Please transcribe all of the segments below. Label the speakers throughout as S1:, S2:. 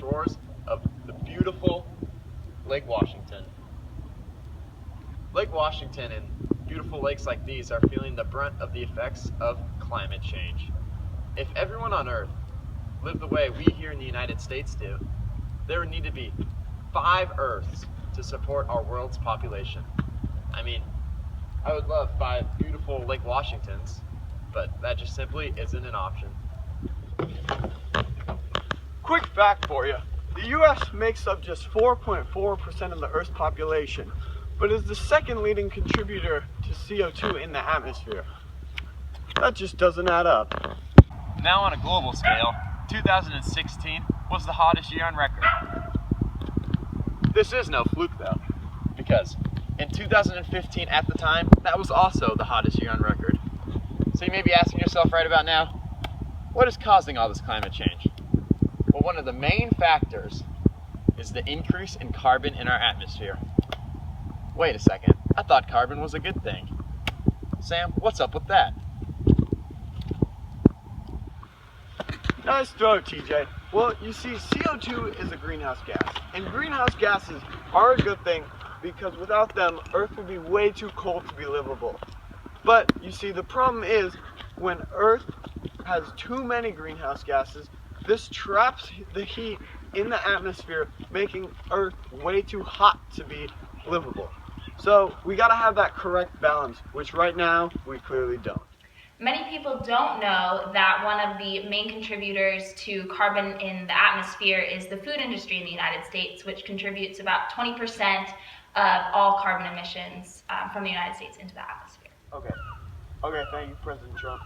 S1: shores of the beautiful Lake Washington. Lake Washington and beautiful lakes like these are feeling the brunt of the effects of climate change. If everyone on Earth lived the way we here in the United States do, there would need to be 5 Earths to support our world's population. I mean, I would love 5 beautiful Lake Washingtons, but that just simply isn't an option.
S2: Quick fact for you. The US makes up just 4.4% of the Earth's population, but is the second leading contributor to CO2 in the atmosphere. That just doesn't add up.
S1: Now on a global scale, 2016 was the hottest year on record. This is no fluke though, because in 2015 at the time, that was also the hottest year on record. So you may be asking yourself right about now, what is causing all this climate change? Well, one of the main factors is the increase in carbon in our atmosphere. Wait a second, I thought carbon was a good thing. Sam, what's up with that?
S2: Nice throw, TJ. Well, you see, CO2 is a greenhouse gas, and greenhouse gases are a good thing because without them, Earth would be way too cold to be livable. But you see, the problem is when Earth has too many greenhouse gases, this traps the heat in the atmosphere, making Earth way too hot to be livable. So we gotta have that correct balance, which right now we clearly don't.
S3: Many people don't know that one of the main contributors to carbon in the atmosphere is the food industry in the United States, which contributes about 20% of all carbon emissions from the United States into the atmosphere.
S2: Okay, thank you, President Trump.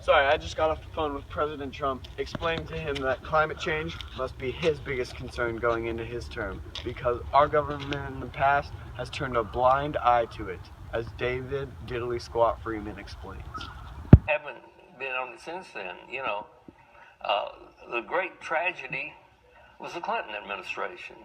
S2: Sorry, I just got off the phone with President Trump, explaining to him that climate change must be his biggest concern going into his term, because our government in the past has turned a blind eye to it, as David Diddley Squat Freeman explains.
S4: Haven't been on it since then, you know. The great tragedy was the Clinton administration,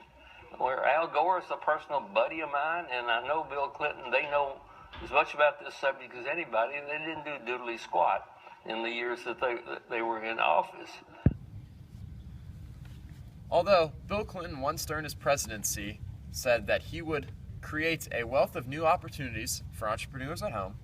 S4: where Al Gore is a personal buddy of mine, and I know Bill Clinton. They know as much about this subject as anybody. They didn't do diddly squat in the years that they were in office.
S1: Although Bill Clinton once during his presidency said that he would create a wealth of new opportunities for entrepreneurs at home,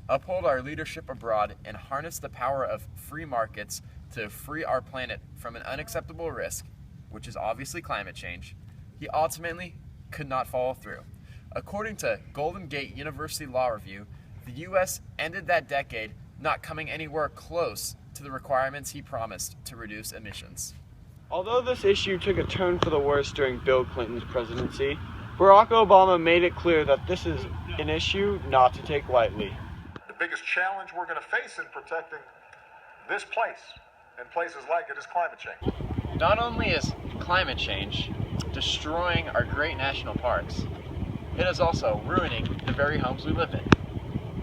S1: uphold our leadership abroad, and harness the power of free markets to free our planet from an unacceptable risk, which is obviously climate change, he ultimately could not follow through. According to Golden Gate University Law Review, the U.S. ended that decade not coming anywhere close to the requirements he promised to reduce emissions.
S2: Although this issue took a turn for the worse during Bill Clinton's presidency, Barack Obama made it clear that this is an issue not to take lightly.
S5: The biggest challenge we're going to face in protecting this place and places like it is climate change.
S1: Not only is climate change destroying our great national parks, it is also ruining the very homes we live in.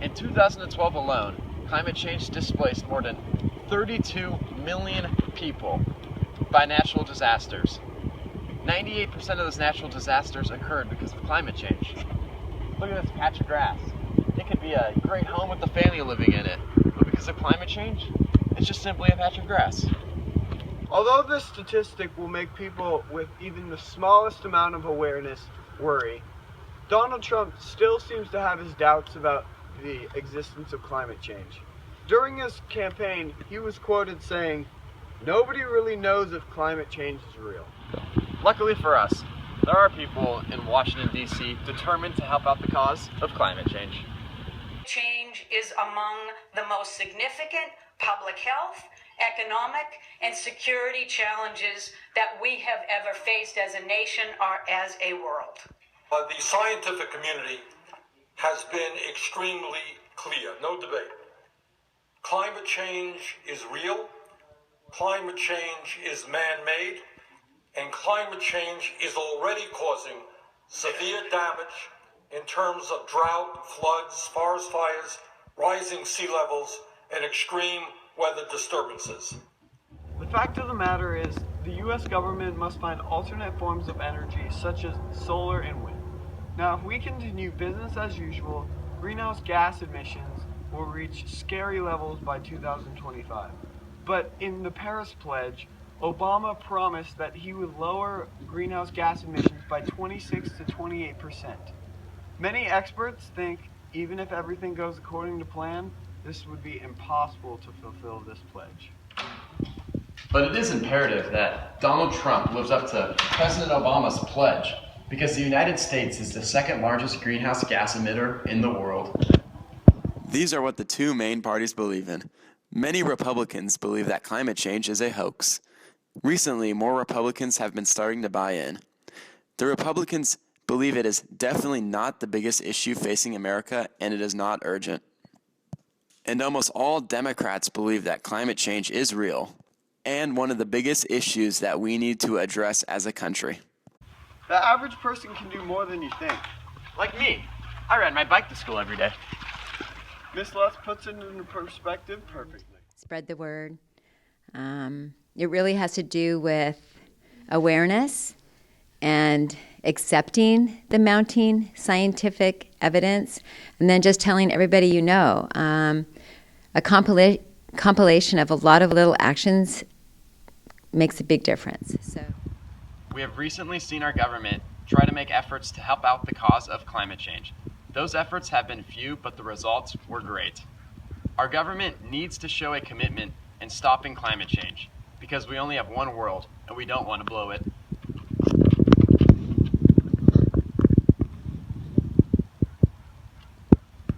S1: In 2012 alone, climate change displaced more than 32 million people by natural disasters. 98% of those natural disasters occurred because of climate change. Look at this patch of grass. It could be a great home with the family living in it, but because of climate change, it's just simply a patch of grass.
S2: Although this statistic will make people with even the smallest amount of awareness worry, Donald Trump still seems to have his doubts about the existence of climate change. During his campaign, he was quoted saying, "Nobody really knows if climate change is real."
S1: Luckily for us, there are people in Washington, D.C. determined to help out the cause of climate change.
S6: Change is among the most significant public health, economic, and security challenges that we have ever faced as a nation or as a world.
S5: The scientific community has been extremely clear, no debate. Climate change is real, climate change is man-made, and climate change is already causing severe damage in terms of drought, floods, forest fires, rising sea levels, and extreme weather disturbances.
S2: The fact of the matter is, the U.S. government must find alternate forms of energy such as solar and wind. Now, if we continue business as usual, greenhouse gas emissions will reach scary levels by 2025. But in the Paris Pledge, Obama promised that he would lower greenhouse gas emissions by 26 to 28%. Many experts think even if everything goes according to plan, this would be impossible to fulfill this pledge.
S1: But it is imperative that Donald Trump lives up to President Obama's pledge, because the United States is the second largest greenhouse gas emitter in the world. These are what the two main parties believe in. Many Republicans believe that climate change is a hoax. Recently, more Republicans have been starting to buy in. The Republicans believe it is definitely not the biggest issue facing America, and it is not urgent. And almost all Democrats believe that climate change is real, and one of the biggest issues that we need to address as a country.
S2: The average person can do more than you think.
S1: Like me. I ride my bike to school every day.
S2: Miss Lutz puts it into perspective perfectly.
S7: Spread the word. It really has to do with awareness and accepting the mounting scientific evidence, and then just telling everybody you know. A compilation of a lot of little actions makes a big difference. So,
S1: We have recently seen our government try to make efforts to help out the cause of climate change. Those efforts have been few, but the results were great. Our government needs to show a commitment in stopping climate change, because we only have one world and we don't want to blow it.